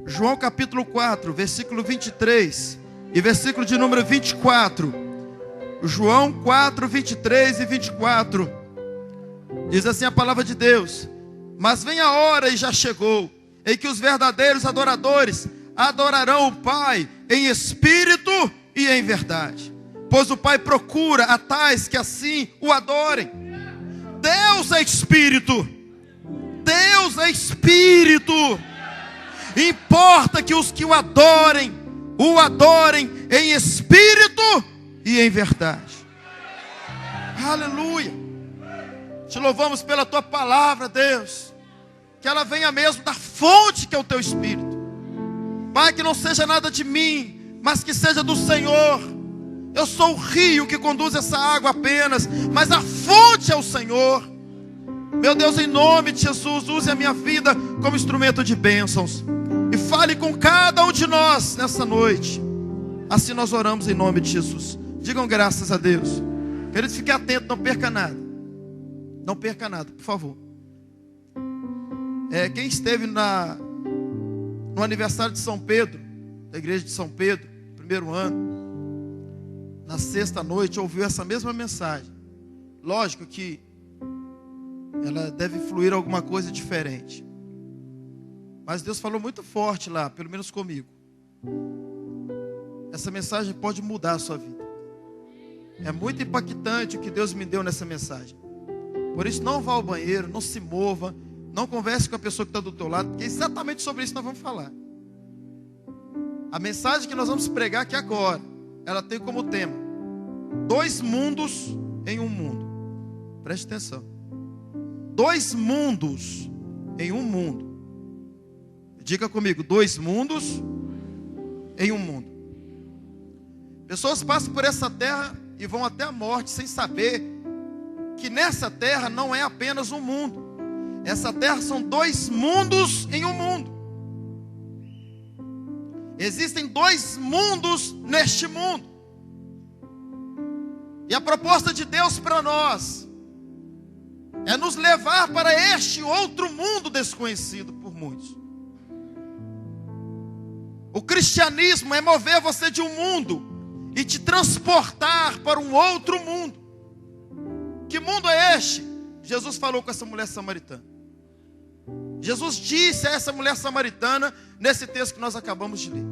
João capítulo 4, versículo 23 e versículo de número 24. João 4, 23 e 24. Diz assim a palavra de Deus: mas vem a hora, e já chegou, em que os verdadeiros adoradores adorarão o Pai em espírito e em verdade. Pois o Pai procura a tais que assim o adorem. Deus é espírito. Deus é espírito. Importa que os que o adorem em espírito e em verdade. Aleluia. Te louvamos pela tua palavra, Deus. Que ela venha mesmo da fonte que é o teu espírito. Pai, que não seja nada de mim, mas que seja do Senhor. Eu sou o rio que conduz essa água apenas, mas a fonte é o Senhor. Meu Deus, em nome de Jesus, use a minha vida como instrumento de bênçãos. E fale com cada um de nós nessa noite. Assim nós oramos em nome de Jesus. Digam graças a Deus. Queridos, fique atento, não perca nada. Não perca nada, por favor. Quem esteve no aniversário de São Pedro, da igreja de São Pedro, primeiro ano, na sexta noite, ouviu essa mesma mensagem. Lógico que ela deve fluir alguma coisa diferente. Mas Deus falou muito forte lá, pelo menos comigo. Essa mensagem pode mudar a sua vida. É muito impactante o que Deus me deu nessa mensagem. Por isso, não vá ao banheiro, não se mova, não converse com a pessoa que está do teu lado, porque é exatamente sobre isso que nós vamos falar. A mensagem que nós vamos pregar aqui agora, ela tem como tema: 2 mundos em um mundo. Preste atenção. 2 mundos em um mundo. Diga comigo: 2 mundos em um mundo. Pessoas passam por essa terra e vão até a morte sem saber que nessa terra não é apenas um mundo. Essa terra são 2 mundos em um mundo. Existem 2 mundos neste mundo. E a proposta de Deus para nós é nos levar para este outro mundo desconhecido por muitos. O cristianismo é mover você de um mundo e te transportar para um outro mundo. Que mundo é este? Jesus falou com essa mulher samaritana. Jesus disse a essa mulher samaritana nesse texto que nós acabamos de ler.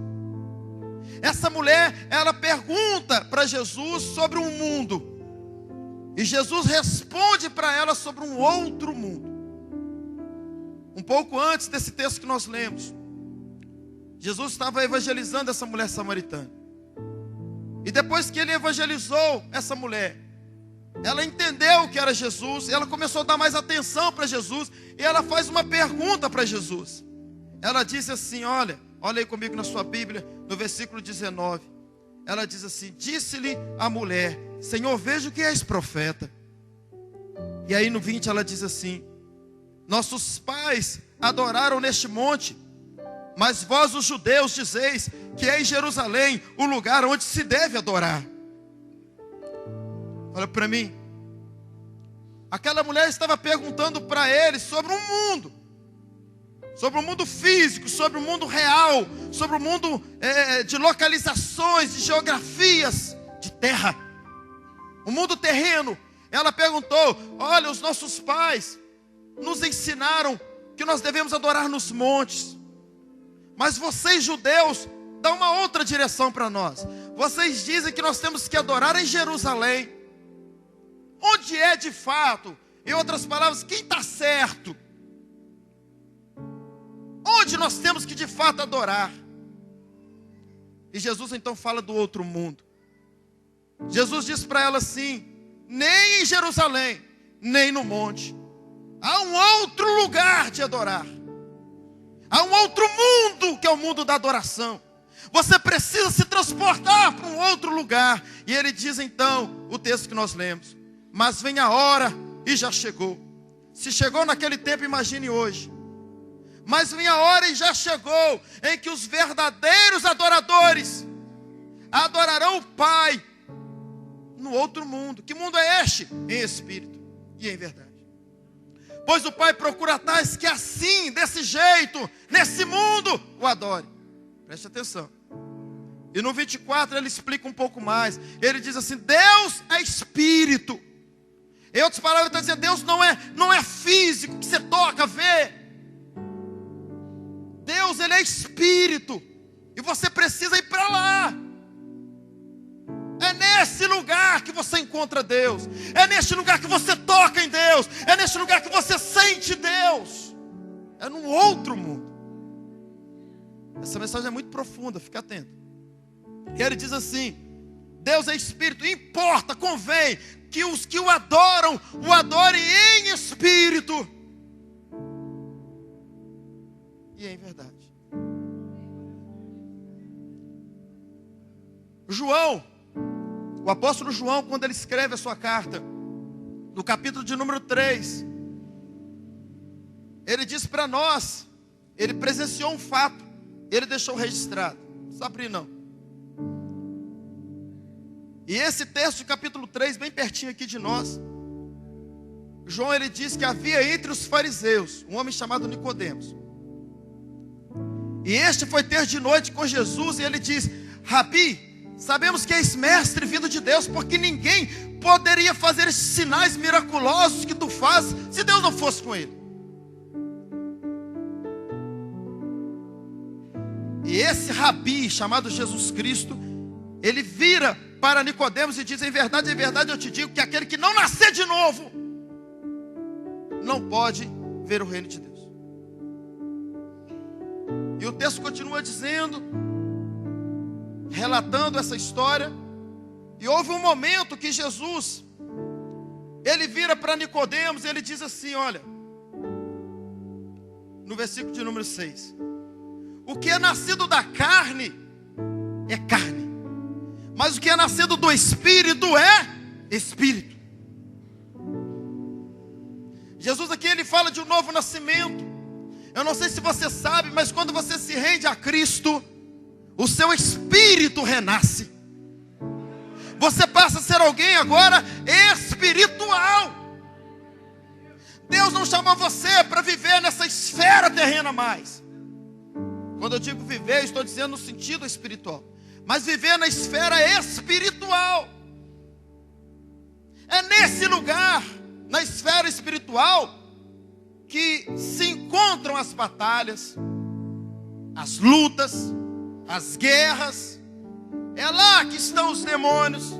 Essa mulher, ela pergunta para Jesus sobre um mundo. E Jesus responde para ela sobre um outro mundo. Um pouco antes desse texto que nós lemos, Jesus estava evangelizando essa mulher samaritana. E depois que ele evangelizou essa mulher, ela entendeu que era Jesus, ela começou a dar mais atenção para Jesus, e ela faz uma pergunta para Jesus. Ela disse assim, olha aí comigo na sua Bíblia, no versículo 19. Ela diz assim: disse-lhe a mulher: Senhor, vejo que és profeta. E aí no 20 ela diz assim: nossos pais adoraram neste monte, mas vós os judeus dizeis que é em Jerusalém o lugar onde se deve adorar. Olha para mim. Aquela mulher estava perguntando para ele sobre um mundo. Sobre o mundo físico, sobre o mundo real, sobre o mundo de localizações, de geografias, de terra. O mundo terreno. Ela perguntou: olha, os nossos pais nos ensinaram que nós devemos adorar nos montes. Mas vocês judeus dão uma outra direção para nós. Vocês dizem que nós temos que adorar em Jerusalém. Onde é de fato? Em outras palavras, quem está certo? Onde nós temos que de fato adorar? E Jesus então fala do outro mundo. Jesus diz para ela assim: nem em Jerusalém, nem no monte. Há um outro lugar de adorar. Há um outro mundo, que é o mundo da adoração. Você precisa se transportar para um outro lugar. E ele diz então, o texto que nós lemos: mas vem a hora, e já chegou. Se chegou naquele tempo, imagine hoje. Mas vem a hora, e já chegou, em que os verdadeiros adoradores adorarão o Pai no outro mundo. Que mundo é este? Em espírito e em verdade. pois o Pai procura tais que assim, desse jeito, nesse mundo, o adore. Preste atenção. E no 24 ele explica um pouco mais. Ele diz assim: Deus é espírito. Em outras palavras, ele está dizendo: Deus não é físico, que você toca, vê. Deus, ele é espírito. E você precisa ir para lá. É nesse lugar que você encontra Deus. É neste lugar que você toca em Deus. É neste lugar que você sente Deus. É num outro mundo. Essa mensagem é muito profunda, fica atento. E ele diz assim: Deus é espírito, importa, convém que os que o adoram, o adorem em espírito e em verdade. João, o apóstolo João, quando ele escreve a sua carta, no capítulo de número 3, ele diz para nós, ele presenciou um fato, ele deixou registrado, não precisa abrir não. E esse texto, capítulo 3, bem pertinho aqui de nós, João, ele diz que havia entre os fariseus um homem chamado Nicodemos. E este foi ter de noite com Jesus, e ele diz: Rabi, sabemos que és mestre vindo de Deus, porque ninguém poderia fazer esses sinais miraculosos que tu fazes, se Deus não fosse com ele. E esse Rabi, chamado Jesus Cristo, ele vira para Nicodemos e diz: em verdade eu te digo que aquele que não nascer de novo não pode ver o reino de Deus. E o texto continua dizendo, relatando essa história, e houve um momento que Jesus, ele vira para Nicodemos e ele diz assim, olha, no versículo de número 6, o que é nascido da carne é carne, mas o que é nascido do Espírito é Espírito. Jesus aqui ele fala de um novo nascimento. Eu não sei se você sabe, mas quando você se rende a Cristo, o seu espírito renasce. Você passa a ser alguém agora espiritual. Deus não chamou você para viver nessa esfera terrena mais. Quando eu digo viver, eu estou dizendo no sentido espiritual. Mas viver na esfera espiritual. É nesse lugar, na esfera espiritual, que se encontram as batalhas, as lutas, as guerras. É lá que estão os demônios.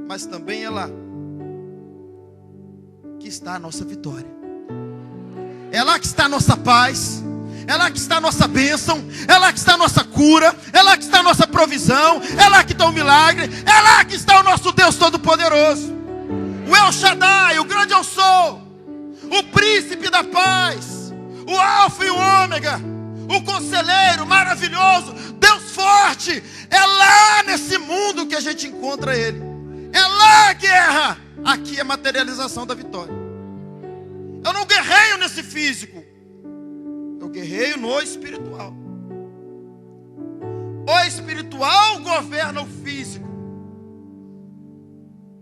Mas também é lá que está a nossa vitória. É lá que está a nossa paz. É lá que está a nossa bênção. É lá que está a nossa cura. É lá que está a nossa provisão. É lá que está o milagre. É lá que está o nosso Deus Todo-Poderoso. O El Shaddai, o grande eu sou, o príncipe da paz, o alfa e o ômega, o conselheiro maravilhoso, Deus forte. É lá nesse mundo que a gente encontra ele. É lá a guerra. Aqui é a materialização da vitória. Eu não guerreio nesse físico, eu guerreio no espiritual. O espiritual governa o físico.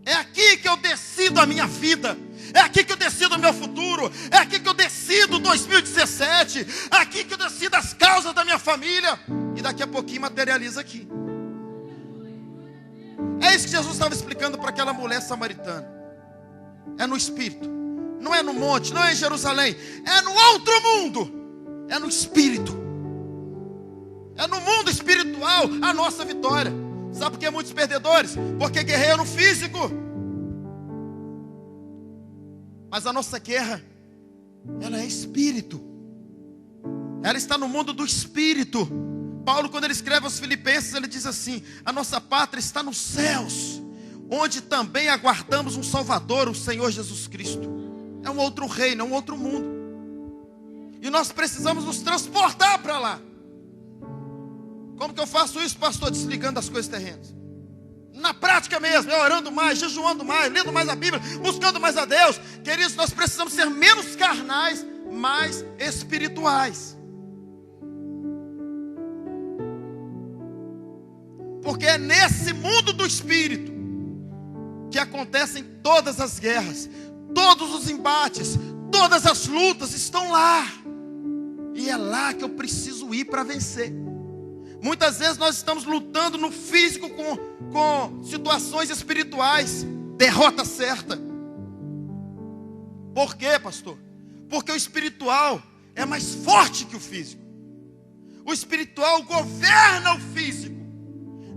É aqui que eu decido a minha vida. É aqui que eu decido o meu futuro. É aqui que eu decido 2017. É aqui que eu decido as causas da minha família. E daqui a pouquinho materializa aqui. É isso que Jesus estava explicando para aquela mulher samaritana. É no espírito. Não é no monte, não é em Jerusalém. É no outro mundo. É no espírito. É no mundo espiritual a nossa vitória. Sabe por que muitos perdedores? Porque guerreiam no físico. Mas a nossa guerra, ela é espírito. Ela está no mundo do espírito. Paulo, quando ele escreve aos Filipenses, ele diz assim: a nossa pátria está nos céus, onde também aguardamos um Salvador, o Senhor Jesus Cristo. É um outro reino, é um outro mundo. E nós precisamos nos transportar para lá. Como que eu faço isso, pastor? Desligando as coisas terrenas. Na prática mesmo, é orando mais, jejuando mais, lendo mais a Bíblia, buscando mais a Deus. Queridos, nós precisamos ser menos carnais, mais espirituais. Porque é nesse mundo do espírito que acontecem todas as guerras, todos os embates, todas as lutas estão lá. E é lá que eu preciso ir para vencer. Muitas vezes nós estamos lutando no físico com situações espirituais. Derrota certa. Por quê, pastor? Porque o espiritual é mais forte que o físico. O espiritual governa o físico.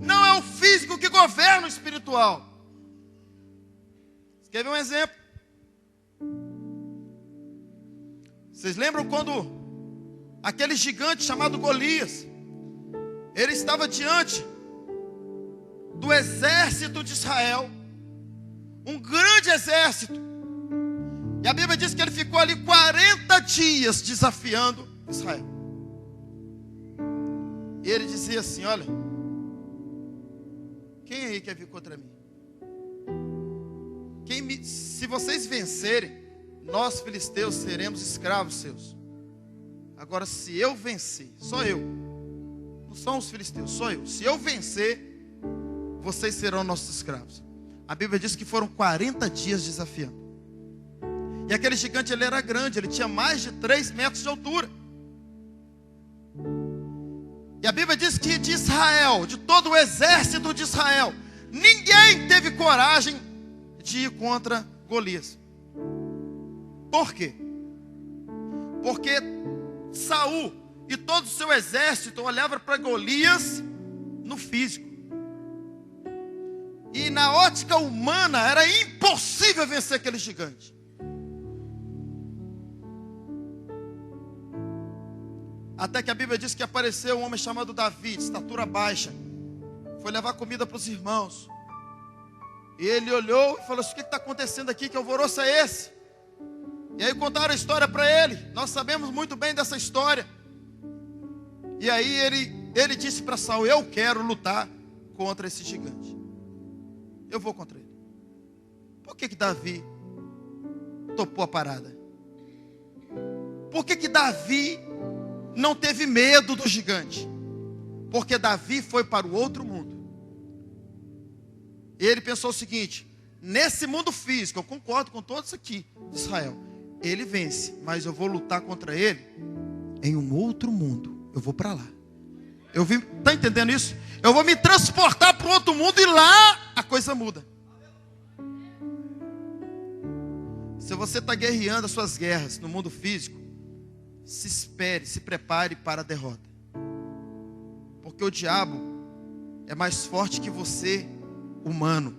Não é o físico que governa o espiritual. Você quer ver um exemplo? Vocês lembram quando aquele gigante chamado Golias, ele estava diante do exército de Israel, um grande exército, e a Bíblia diz que ele ficou ali 40 dias desafiando Israel. E ele dizia assim: olha, quem aí quer vir contra mim? Se vocês vencerem, nós filisteus seremos escravos seus. Agora, se eu vencer, só eu, não são os filisteus, só eu. Se eu vencer, vocês serão nossos escravos. A Bíblia diz que foram 40 dias desafiando. E aquele gigante, ele era grande, ele tinha mais de 3 metros de altura. E a Bíblia diz que de Israel, de todo o exército de Israel, ninguém teve coragem de ir contra Golias. Por quê? Porque Saul e todo o seu exército olhavam para Golias no físico. E na ótica humana era impossível vencer aquele gigante. Até que a Bíblia diz que apareceu um homem chamado Davi, de estatura baixa. Foi levar comida para os irmãos. E ele olhou e falou assim: o que está acontecendo aqui? Que alvoroço é esse? E aí contaram a história para ele. Nós sabemos muito bem dessa história. E aí ele disse para Saul: eu quero lutar contra esse gigante. Eu vou contra ele. Por que Davi topou a parada? Por que Davi não teve medo do gigante? Porque Davi foi para o outro mundo. E ele pensou o seguinte: nesse mundo físico, eu concordo com todos aqui de Israel, ele vence, mas eu vou lutar contra ele em um outro mundo. Eu vou para lá. Está entendendo isso? Eu vou me transportar para o outro mundo e lá a coisa muda. Se você está guerreando as suas guerras no mundo físico, se espere, se prepare para a derrota. Porque o diabo é mais forte que você, humano.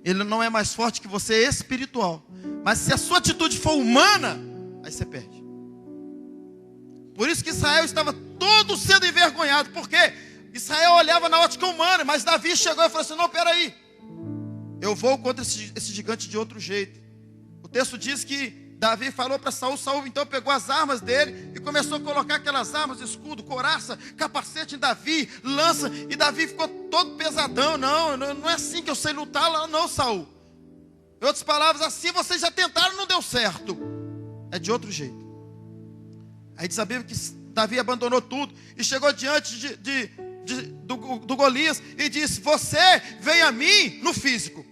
Ele não é mais forte que você, espiritual. Mas se a sua atitude for humana, aí você perde. Por isso que Israel estava todo sendo envergonhado. Porque Israel olhava na ótica humana, mas Davi chegou e falou assim: não, peraí, eu vou contra esse gigante de outro jeito. O texto diz que Davi falou para Saul. Saul então pegou as armas dele e começou a colocar aquelas armas: escudo, couraça, capacete em Davi, lança. E Davi ficou todo pesadão. Não é assim que eu sei lutar, não, Saul. Em outras palavras, assim vocês já tentaram, não deu certo. É de outro jeito. Aí diz a Bíblia que Davi abandonou tudo e chegou diante do Golias e disse: você vem a mim no físico.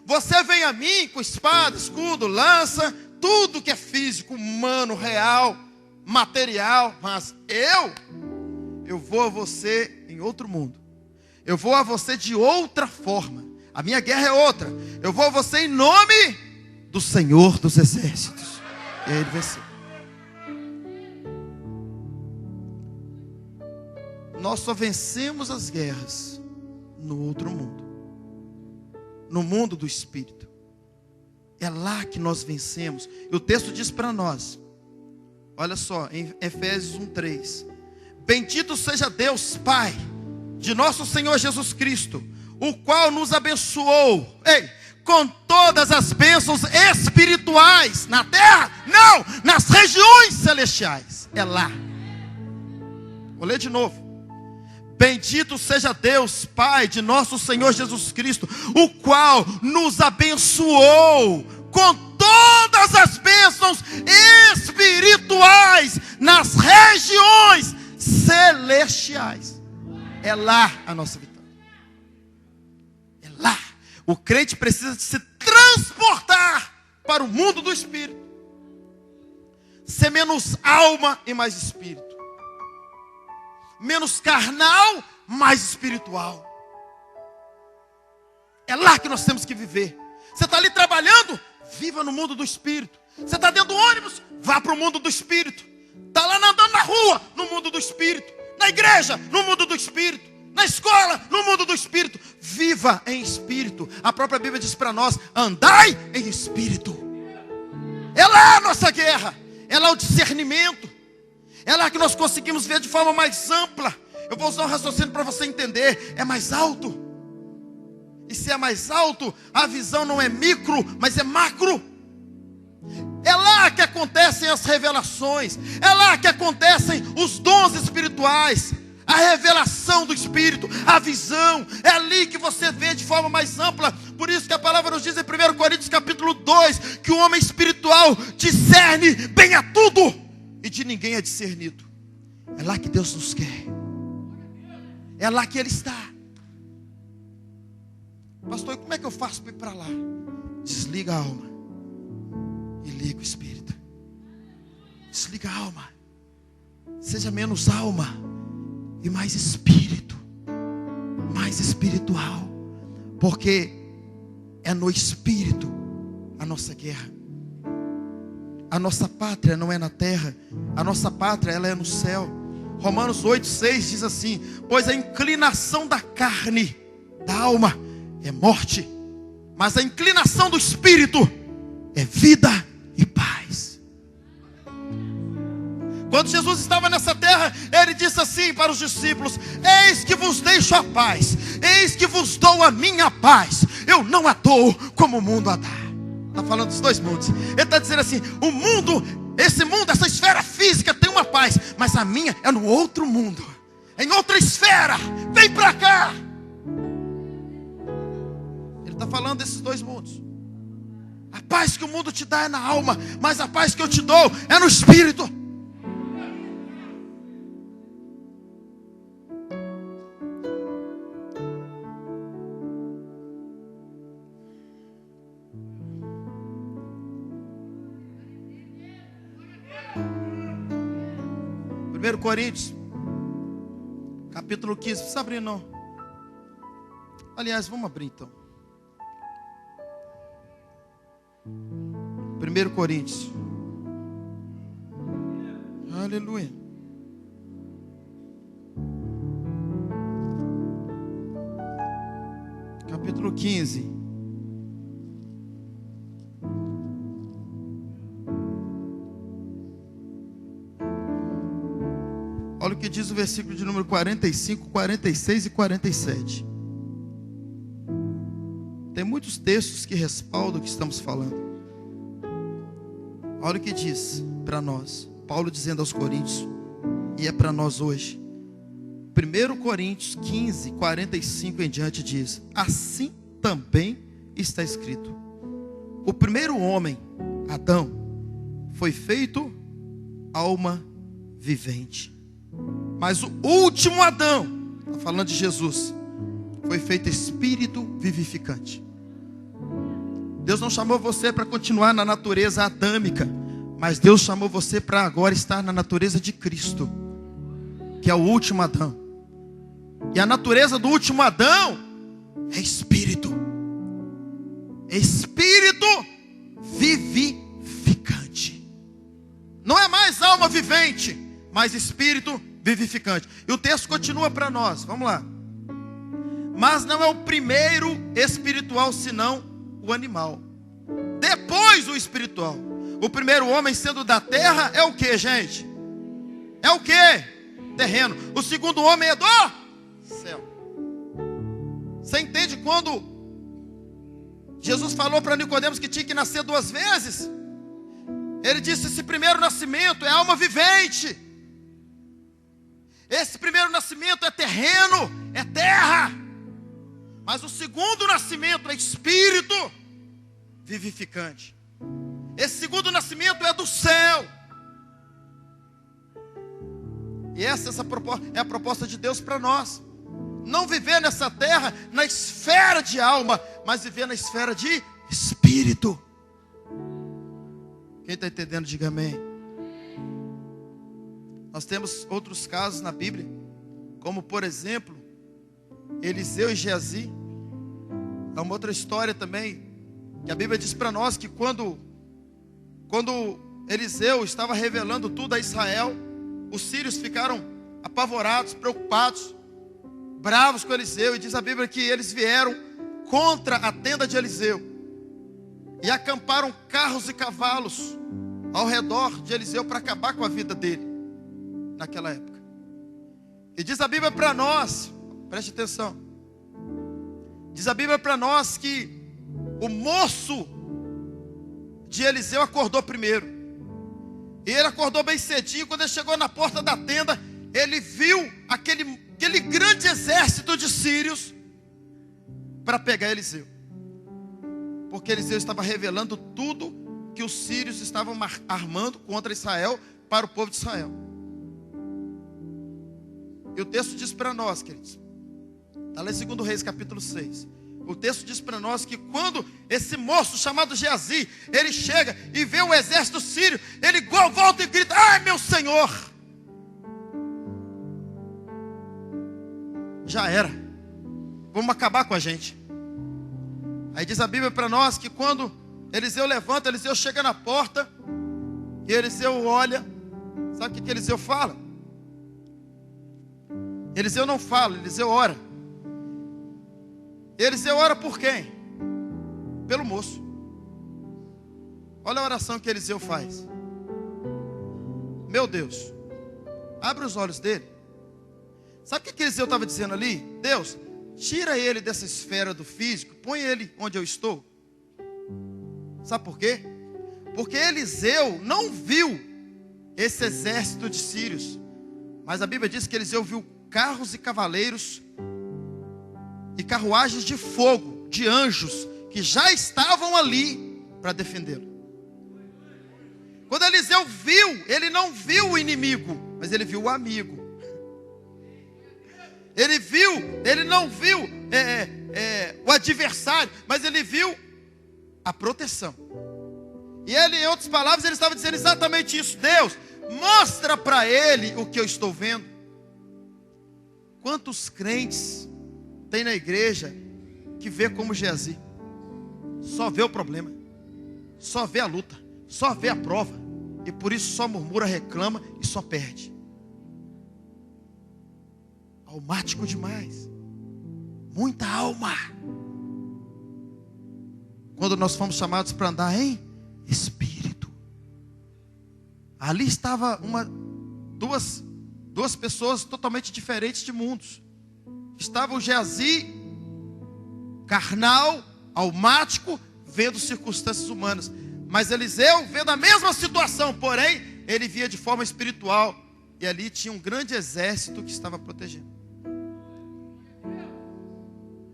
Você vem a mim com espada, escudo, lança, tudo que é físico, humano, real, material. Mas eu vou a você em outro mundo. Eu vou a você de outra forma. A minha guerra é outra. Eu vou a você em nome do Senhor dos Exércitos. E aí ele venceu. Nós só vencemos as guerras no outro mundo, no mundo do Espírito. É lá que nós vencemos. E o texto diz para nós, olha só, em Efésios 1:3: bendito seja Deus Pai de nosso Senhor Jesus Cristo, o qual nos abençoou com todas as bênçãos espirituais na terra, não, nas regiões celestiais. É lá. Vou ler de novo. Bendito seja Deus, Pai de nosso Senhor Jesus Cristo, o qual nos abençoou com todas as bênçãos espirituais nas regiões celestiais. É lá a nossa vitória. É lá. O crente precisa se transportar para o mundo do espírito. Ser menos alma e mais espírito. Menos carnal, mais espiritual. É lá que nós temos que viver. Você está ali trabalhando? Viva no mundo do espírito. Você está dentro do ônibus? Vá para o mundo do espírito. Está lá andando na rua? No mundo do espírito. Na igreja? No mundo do espírito. Na escola? No mundo do espírito. Viva em espírito. A própria Bíblia diz para nós: andai em espírito. É lá a nossa guerra. É lá o discernimento. É lá que nós conseguimos ver de forma mais ampla. Eu vou usar um raciocínio para você entender. É mais alto. E se é mais alto, a visão não é micro, mas é macro. É lá que acontecem as revelações. É lá que acontecem os dons espirituais. A revelação do Espírito, a visão. É ali que você vê de forma mais ampla. Por isso que a palavra nos diz em 1 Coríntios capítulo 2, que o homem espiritual discerne bem a tudo, e de ninguém é discernido. É lá que Deus nos quer. É lá que Ele está. Pastor, e como é que eu faço para ir para lá? Desliga a alma e liga o espírito. Desliga a alma. Seja menos alma e mais espírito. Mais espiritual. Porque é no espírito a nossa guerra. A nossa pátria não é na terra. A nossa pátria, ela é no céu. Romanos 8:6 diz assim: pois a inclinação da carne, da alma, é morte, mas a inclinação do espírito é vida e paz. Quando Jesus estava nessa terra, Ele disse assim para os discípulos: eis que vos deixo a paz, eis que vos dou a minha paz, eu não a dou como o mundo a dá. Está falando dos dois mundos. Ele está dizendo assim: o mundo, esse mundo, essa esfera física tem uma paz, mas a minha é no outro mundo, é em outra esfera. Vem para cá. Está falando desses dois mundos. A paz que o mundo te dá é na alma, mas a paz que eu te dou é no espírito. Primeiro Coríntios capítulo 15. Não precisa abrir não. Aliás, vamos abrir então. 1 Coríntios. Aleluia. Capítulo 15. Olha o que diz o versículo de número 45, 46 e 47. Tem muitos textos que respaldam o que estamos falando. Olha o que diz para nós, Paulo dizendo aos Coríntios, e é para nós hoje. 1 Coríntios 15, 45 em diante diz: assim também está escrito: o primeiro homem, Adão, foi feito alma vivente, mas o último Adão, está falando de Jesus, foi feito espírito vivificante. Deus não chamou você para continuar na natureza adâmica, mas Deus chamou você para agora estar na natureza de Cristo, que é o último Adão. E a natureza do último Adão é espírito. Espírito vivificante. Não é mais alma vivente, mas espírito vivificante. E o texto continua para nós, vamos lá. Mas não é o primeiro espiritual, senão o animal, depois o espiritual. O primeiro homem, sendo da terra, é o que, gente? É o que? Terreno. O segundo homem é do céu. Você entende quando Jesus falou para Nicodemos que tinha que nascer duas vezes? Ele disse: esse primeiro nascimento é alma vivente. Esse primeiro nascimento é terreno, é terra. Mas o segundo nascimento é espírito vivificante. Esse segundo nascimento é do céu. E essa é a proposta de Deus para nós. Não viver nessa terra na esfera de alma, mas viver na esfera de espírito. Quem está entendendo, diga amém. Nós temos outros casos na Bíblia, como por exemplo, Eliseu e Geazi. É uma outra história também, que a Bíblia diz para nós que quando Eliseu estava revelando tudo a Israel, os sírios ficaram apavorados, preocupados, bravos com Eliseu. E diz a Bíblia que eles vieram contra a tenda de Eliseu e acamparam carros e cavalos ao redor de Eliseu para acabar com a vida dele naquela época. E diz a Bíblia para nós, preste atenção, diz a Bíblia para nós que o moço de Eliseu acordou primeiro. E ele acordou bem cedinho. Quando ele chegou na porta da tenda, ele viu aquele grande exército de sírios para pegar Eliseu, porque Eliseu estava revelando tudo que os sírios estavam armando contra Israel, para o povo de Israel. E o texto diz para nós, queridos, está lá em 2 Reis capítulo 6. O texto diz para nós que quando esse moço chamado Geazi, ele chega e vê o exército sírio, ele volta e grita: ai meu Senhor, já era, vamos acabar com a gente. Aí diz a Bíblia para nós que quando Eliseu levanta, Eliseu chega na porta, e Eliseu olha, sabe o que Eliseu fala? Eliseu não fala, Eliseu ora. Eliseu ora por quem? Pelo moço. Olha a oração que Eliseu faz. Meu Deus, abre os olhos dele. Sabe o que Eliseu estava dizendo ali? Deus, tira ele dessa esfera do físico, põe ele onde eu estou. Sabe por quê? Porque Eliseu não viu esse exército de sírios, mas a Bíblia diz que Eliseu viu carros e cavaleiros e carruagens de fogo, de anjos, que já estavam ali para defendê-lo. Quando Eliseu viu, ele não viu o inimigo, mas ele viu o amigo. Ele não viu o adversário, mas ele viu a proteção. E ele, em outras palavras, ele estava dizendo exatamente isso: Deus, mostra para ele o que eu estou vendo. Quantos crentes tem na igreja que vê como Geazi? Só vê o problema, só vê a luta, só vê a prova, e por isso só murmura, reclama e só perde. Almático demais, muita alma. Quando nós fomos chamados para andar em espírito, ali estava duas pessoas totalmente diferentes de mundos. Estava o Geazi, carnal, almático, vendo circunstâncias humanas. Mas Eliseu vendo a mesma situação, porém, ele via de forma espiritual. E ali tinha um grande exército que estava protegendo.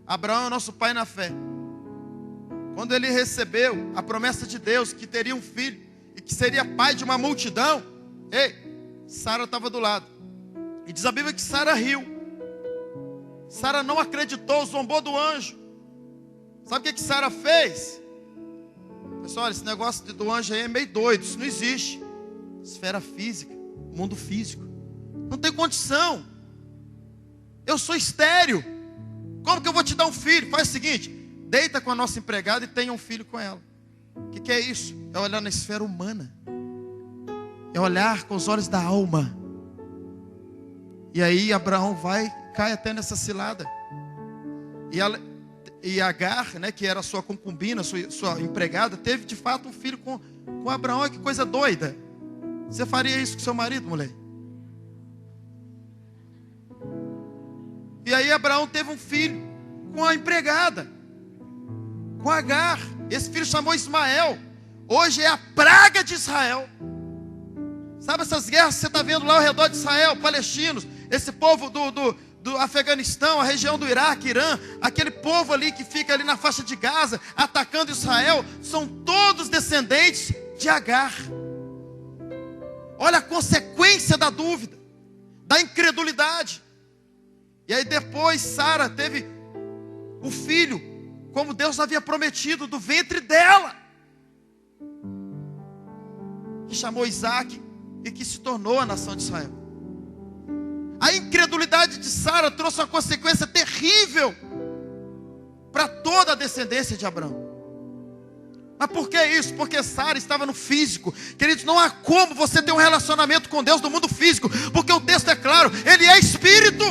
Abraão é nosso pai na fé. Quando ele recebeu a promessa de Deus que teria um filho e que seria pai de uma multidão, Sara estava do lado. E diz a Bíblia que Sara riu. Sara não acreditou, zombou do anjo. Sabe o que Sara fez? Pessoal, esse negócio do anjo aí é meio doido, isso não existe. Esfera física, mundo físico, não tem condição. Eu sou estéril, como que eu vou te dar um filho? Faz o seguinte, deita com a nossa empregada e tenha um filho com ela. O que é isso? É olhar na esfera humana, é olhar com os olhos da alma. E aí Abraão cai até nessa cilada. E Agar, né, que era sua concubina, sua empregada, teve de fato um filho com Abraão. Que coisa doida. Você faria isso com seu marido, mulher? E aí Abraão teve um filho com a empregada, com Agar. Esse filho chamou Ismael. Hoje é a praga de Israel. Sabe essas guerras que você está vendo lá ao redor de Israel, palestinos, esse povo do Afeganistão, a região do Iraque, Irã, aquele povo ali que fica ali na faixa de Gaza, atacando Israel, são todos descendentes de Agar. Olha a consequência da dúvida, da incredulidade. E aí depois Sara teve o filho, como Deus havia prometido, do ventre dela. que chamou Isaac e que se tornou a nação de Israel. A incredulidade de Sara trouxe uma consequência terrível para toda a descendência de Abraão. Mas por que isso? Porque Sara estava no físico. Queridos, não há como você ter um relacionamento com Deus no mundo físico, porque o texto é claro, Ele é Espírito.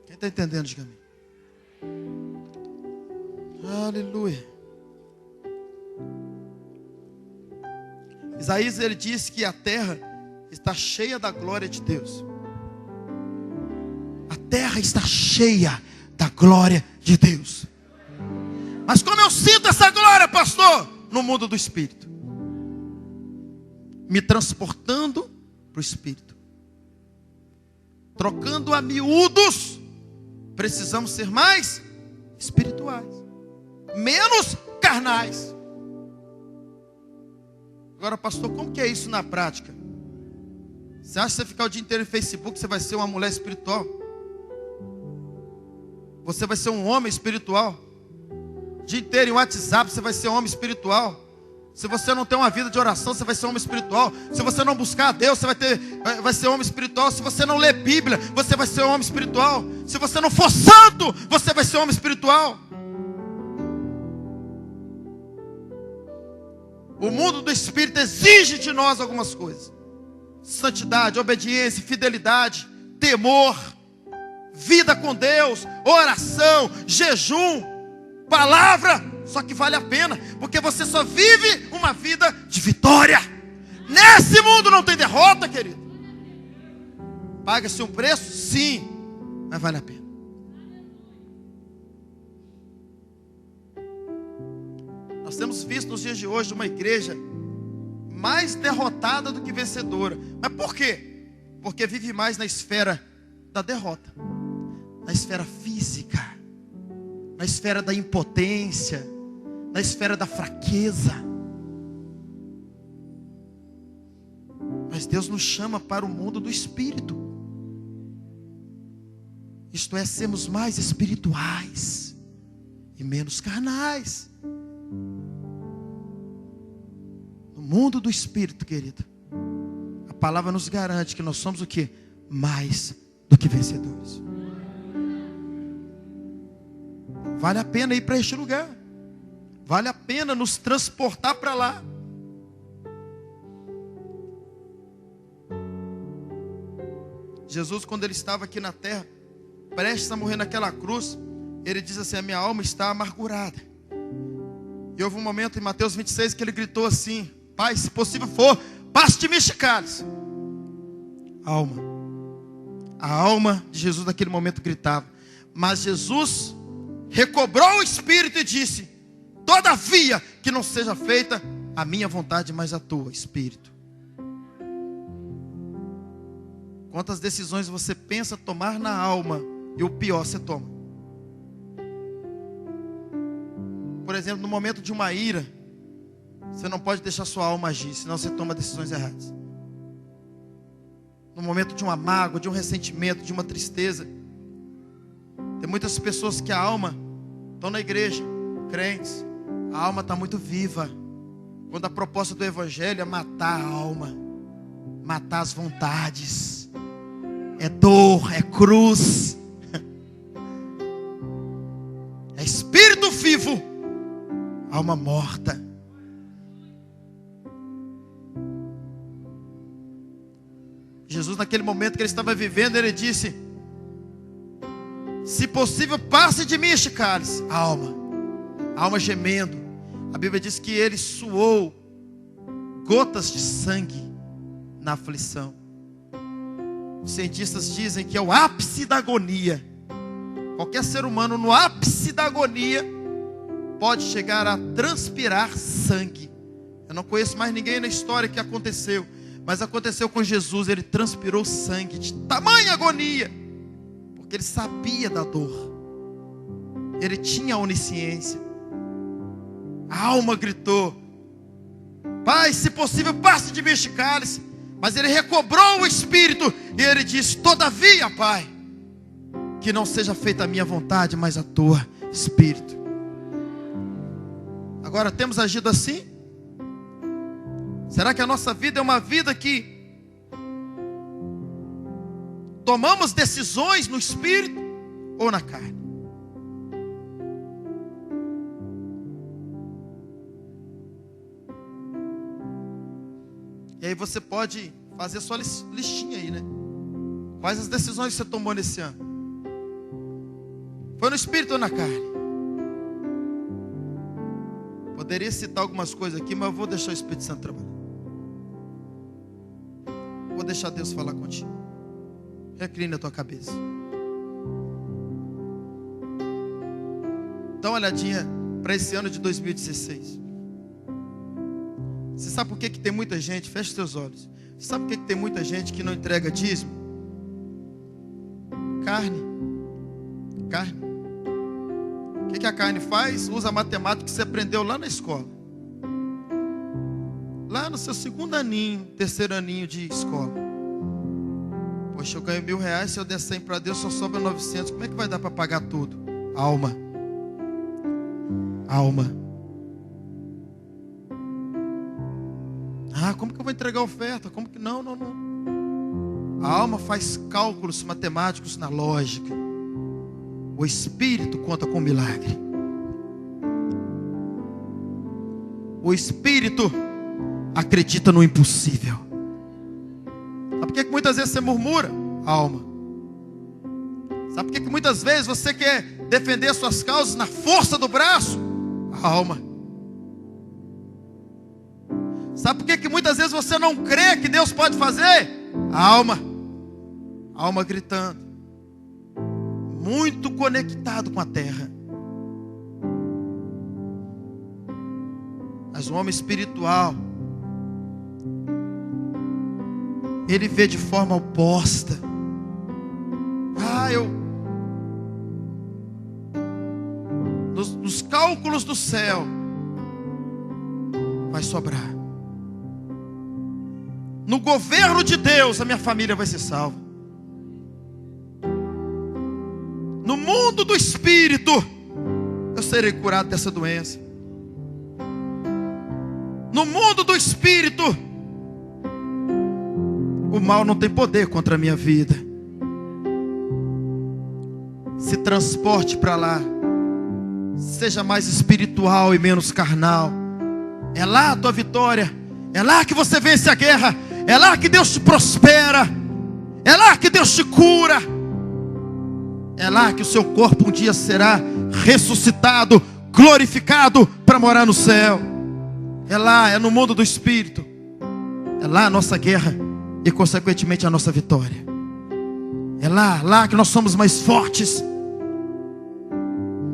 Quem está entendendo, diga amém. Aleluia. Isaías, ele diz que a terra está cheia da glória de Deus. A terra está cheia da glória de Deus. Mas como eu sinto essa glória, pastor? No mundo do Espírito, me transportando para o Espírito, trocando a miúdos. Precisamos ser mais espirituais, menos carnais. Agora, pastor, como que é isso na prática? Você acha que você ficar o dia inteiro em Facebook, você vai ser uma mulher espiritual? Você vai ser um homem espiritual? O dia inteiro em WhatsApp, você vai ser um homem espiritual? Se você não tem uma vida de oração, você vai ser um homem espiritual. Se você não buscar a Deus, você vai ser um homem espiritual. Se você não ler Bíblia, você vai ser um homem espiritual. Se você não for santo, você vai ser um homem espiritual. O mundo do Espírito exige de nós algumas coisas: santidade, obediência, fidelidade, temor, vida com Deus, oração, jejum, palavra. Só que vale a pena, porque você só vive uma vida de vitória. Nesse mundo não tem derrota, querido. Paga-se um preço? Sim, mas vale a pena. Nós temos visto nos dias de hoje uma igreja mais derrotada do que vencedora. Mas por quê? Porque vive mais na esfera da derrota, na esfera física, na esfera da impotência, na esfera da fraqueza. Mas Deus nos chama para o mundo do Espírito. Isto é, sermos mais espirituais e menos carnais. No mundo do Espírito, querido, a palavra nos garante que nós somos o quê? Mais do que vencedores. Vale a pena ir para este lugar. Vale a pena nos transportar para lá. Jesus, quando ele estava aqui na terra, prestes a morrer naquela cruz, ele diz assim: a minha alma está amargurada. E houve um momento em Mateus 26 que ele gritou assim: Pai, se possível for, passe de mim este cálice. A alma de Jesus naquele momento gritava. Mas Jesus recobrou o espírito e disse: todavia que não seja feita a minha vontade, mas a tua, Espírito. Quantas decisões você pensa tomar na alma e o pior você toma? Por exemplo, no momento de uma ira, você não pode deixar sua alma agir, senão você toma decisões erradas. No momento de uma mágoa, de um ressentimento, de uma tristeza, tem muitas pessoas que a alma estão na igreja, crentes, a alma está muito viva, quando a proposta do Evangelho é matar a alma, matar as vontades. É dor, é cruz, é espírito vivo, alma morta. Jesus, naquele momento que ele estava vivendo, ele disse: se possível, passe de mim este cálice. A alma gemendo. A Bíblia diz que ele suou gotas de sangue na aflição. Os cientistas dizem que é o ápice da agonia. Qualquer ser humano no ápice da agonia pode chegar a transpirar sangue. Eu não conheço mais ninguém na história que aconteceu, mas aconteceu com Jesus. Ele transpirou sangue de tamanha agonia, porque ele sabia da dor. Ele tinha a onisciência. A alma gritou: Pai, se possível, passe de mim este cálice. Mas ele recobrou o espírito e ele disse: todavia, Pai, que não seja feita a minha vontade, mas a tua, Espírito. Agora, temos agido assim? Será que a nossa vida é uma vida que tomamos decisões no Espírito ou na carne? E aí você pode fazer sua listinha aí, né? Quais as decisões que você tomou nesse ano? Foi no Espírito ou na carne? Poderia citar algumas coisas aqui, mas eu vou deixar o Espírito Santo trabalhar. Vou deixar Deus falar contigo. Recline a tua cabeça. Dá uma olhadinha para esse ano de 2016. Você sabe por que tem muita gente? Feche seus olhos. Você sabe por que tem muita gente que não entrega dízimo? Carne. O que a carne faz? Usa a matemática que você aprendeu lá na escola. Lá no seu segundo aninho, terceiro aninho de escola. Poxa, eu ganho R$1.000, se eu der 100 para Deus, só sobra 900. Como é que vai dar para pagar tudo? Alma. Ah, como que eu vou entregar a oferta? Como que não? A alma faz cálculos matemáticos na lógica. O Espírito conta com o milagre. O Espírito acredita no impossível. Sabe por que muitas vezes você murmura? Alma. Sabe por que muitas vezes você quer defender suas causas na força do braço? Alma. Sabe por que muitas vezes você não crê que Deus pode fazer? Alma gritando. Muito conectado com a terra. Mas o homem espiritual, ele vê de forma oposta. Nos cálculos do céu vai sobrar. No governo de Deus, a minha família vai ser salva. No mundo do Espírito, eu serei curado dessa doença. No mundo do Espírito, o mal não tem poder contra a minha vida. Se transporte para lá. Seja mais espiritual e menos carnal. É lá a tua vitória. É lá que você vence a guerra. É lá que Deus te prospera. É lá que Deus te cura. É lá que o seu corpo um dia será ressuscitado, glorificado para morar no céu. É lá, é no mundo do Espírito. É lá a nossa guerra e consequentemente a nossa vitória. É lá que nós somos mais fortes.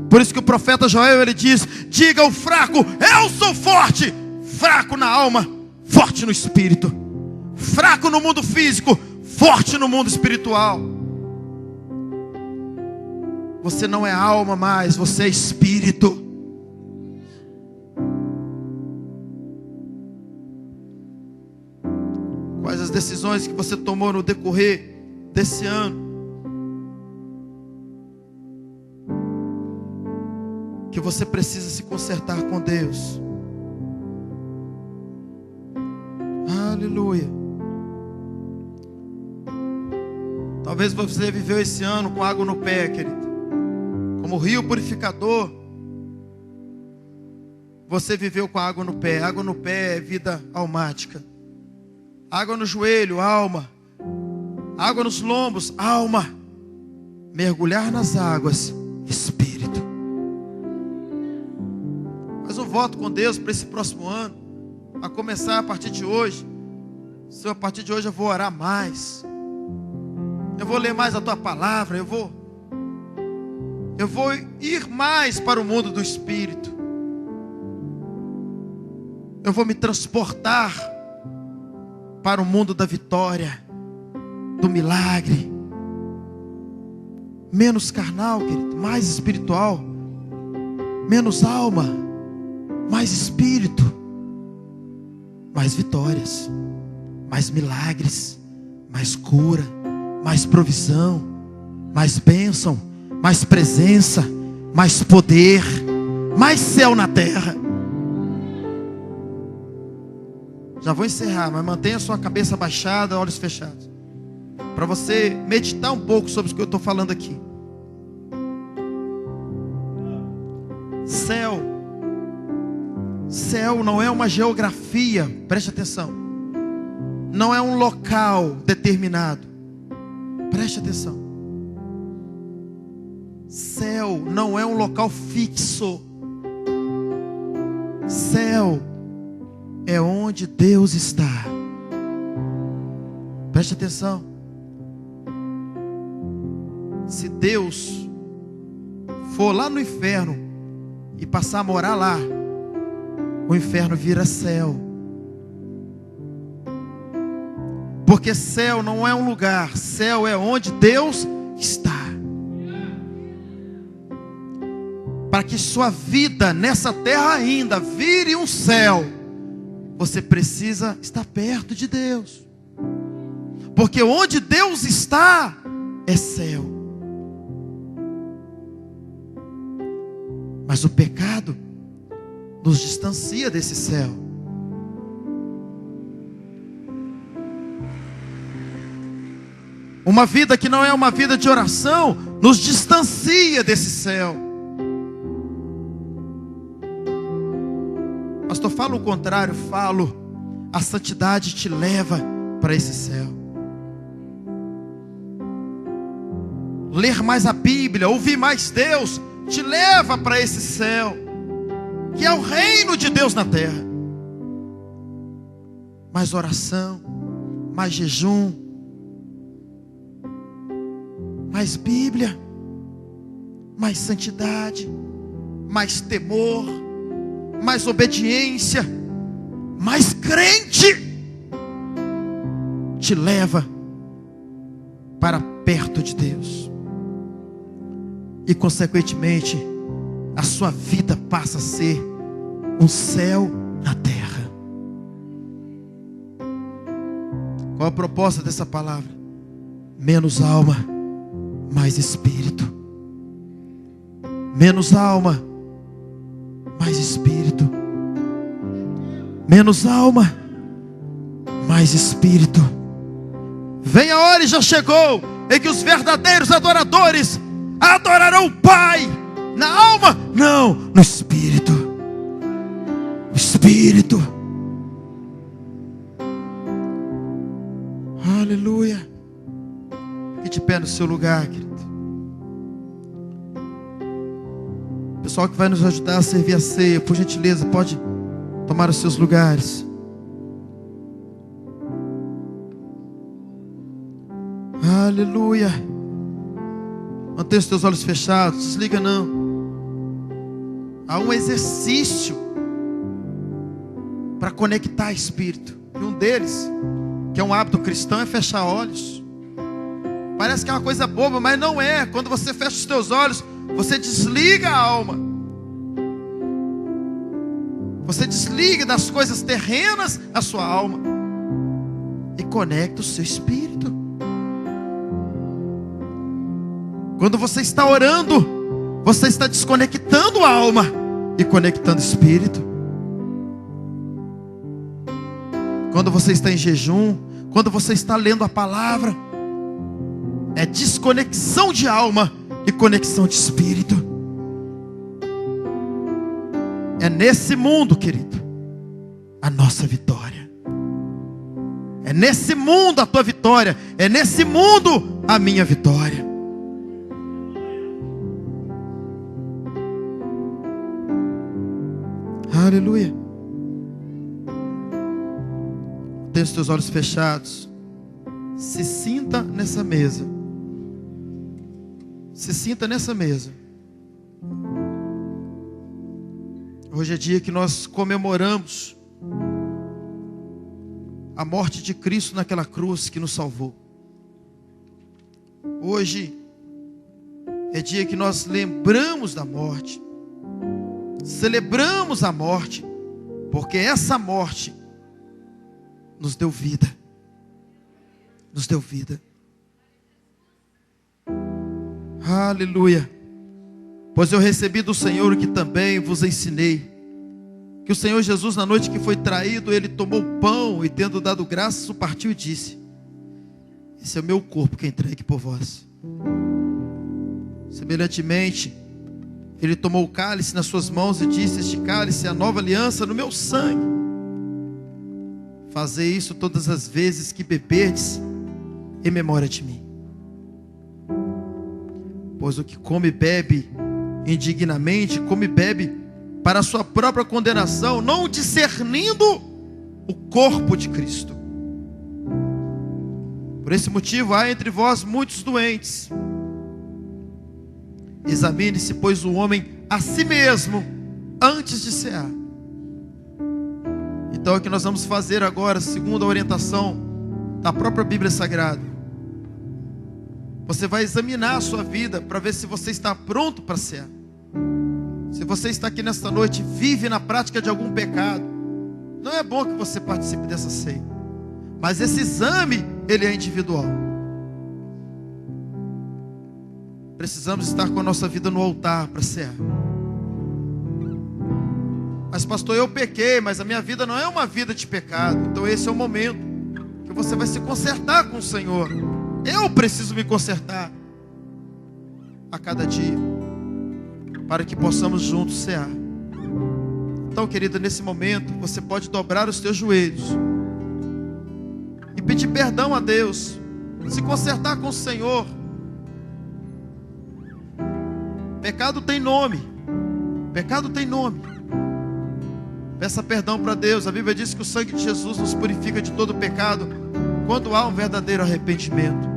Por isso que o profeta Joel, ele diz: diga ao fraco, eu sou forte. Fraco na alma, forte no espírito. Fraco no mundo físico, forte no mundo espiritual. Você não é alma mais, você é espírito. Quais as decisões que você tomou no decorrer desse ano que você precisa se consertar com Deus? Aleluia. Talvez você viveu esse ano com água no pé, querido. Como rio purificador, você viveu com água no pé. Água no pé é vida almática. Água no joelho, alma. Água nos lombos, alma. Mergulhar nas águas, espírito. Faz um voto com Deus para esse próximo ano. A começar a partir de hoje. Senhor, a partir de hoje eu vou orar mais. Eu vou ler mais a tua palavra. Eu vou ir mais para o mundo do Espírito. Eu vou me transportar para o mundo da vitória, do milagre. Menos carnal, querido, mais espiritual. Menos alma, mais espírito. Mais vitórias, mais milagres, mais cura, mais provisão, mais bênção, mais presença, mais poder, mais céu na terra. Já vou encerrar, mas mantenha sua cabeça baixada, olhos fechados, para você meditar um pouco sobre o que eu estou falando aqui. Céu não é uma geografia, preste atenção. Não é um local determinado. Preste atenção. Céu não é um local fixo. Céu é onde Deus está. Preste atenção. Se Deus for lá no inferno e passar a morar lá, o inferno vira céu. Porque céu não é um lugar, céu é onde Deus está. Para que sua vida nessa terra ainda vire um céu, você precisa estar perto de Deus. Porque onde Deus está é céu. Mas o pecado nos distancia desse céu. Uma vida que não é uma vida de oração nos distancia desse céu. Pastor, falo o contrário, falo. A santidade te leva para esse céu. Ler mais a Bíblia, ouvir mais Deus, te leva para esse céu, que é o reino de Deus na terra. Mais oração, mais jejum, mais Bíblia, mais santidade, mais temor, mais obediência, mais crente, te leva para perto de Deus. E consequentemente, a sua vida passa a ser um céu na terra. Qual a proposta dessa palavra? Menos alma, mais espírito. Menos alma, mais espírito. Menos alma, mais espírito. Vem a hora e já chegou em que os verdadeiros adoradores adorarão o Pai na alma, não, no espírito. O espírito. Aleluia. Fique de pé no seu lugar, querido. O pessoal que vai nos ajudar a servir a ceia, por gentileza, pode tomar os seus lugares. Aleluia. Mantenha os teus olhos fechados, desliga não. Há um exercício para conectar espírito. E um deles, que é um hábito cristão, é fechar olhos. Parece que é uma coisa boba, mas não é. Quando você fecha os teus olhos, você desliga a alma. Você desliga das coisas terrenas a sua alma e conecta o seu espírito. Quando você está orando, você está desconectando a alma e conectando o espírito. Quando você está em jejum, quando você está lendo a palavra, é desconexão de alma e conexão de espírito. É nesse mundo, querido, a nossa vitória. É nesse mundo a tua vitória. É nesse mundo a minha vitória. Aleluia. Tenha os teus olhos fechados. Se sinta nessa mesa. Se sinta nessa mesa. Hoje é dia que nós comemoramos a morte de Cristo naquela cruz que nos salvou. Hoje é dia que nós lembramos da morte. Celebramos a morte, porque essa morte nos deu vida. Nos deu vida. Aleluia. Pois eu recebi do Senhor o que também vos ensinei, que o Senhor Jesus, na noite que foi traído, ele tomou o pão e, tendo dado graças, o partiu e disse: esse é o meu corpo que é entregue por vós. Semelhantemente, ele tomou o cálice nas suas mãos e disse: este cálice é a nova aliança no meu sangue. Fazei isso todas as vezes que beberdes, em memória de mim. Pois o que come e bebe indignamente, come e bebe para a sua própria condenação, não discernindo o corpo de Cristo. Por esse motivo há entre vós muitos doentes. Examine-se, pois, o homem a si mesmo antes de cear. Então é o que nós vamos fazer agora, segundo a orientação da própria Bíblia Sagrada. Você vai examinar a sua vida para ver se você está pronto para cear. Se você está aqui nesta noite e vive na prática de algum pecado, não é bom que você participe dessa ceia. Mas esse exame, ele é individual. Precisamos estar com a nossa vida no altar para cear. Mas pastor, eu pequei, mas a minha vida não é uma vida de pecado. Então esse é o momento que você vai se consertar com o Senhor. Eu preciso me consertar a cada dia, para que possamos juntos cear. Então, querida, nesse momento você pode dobrar os teus joelhos e pedir perdão a Deus, se consertar com o Senhor. Pecado tem nome. Pecado tem nome. Peça perdão para Deus. A Bíblia diz que o sangue de Jesus nos purifica de todo pecado quando há um verdadeiro arrependimento.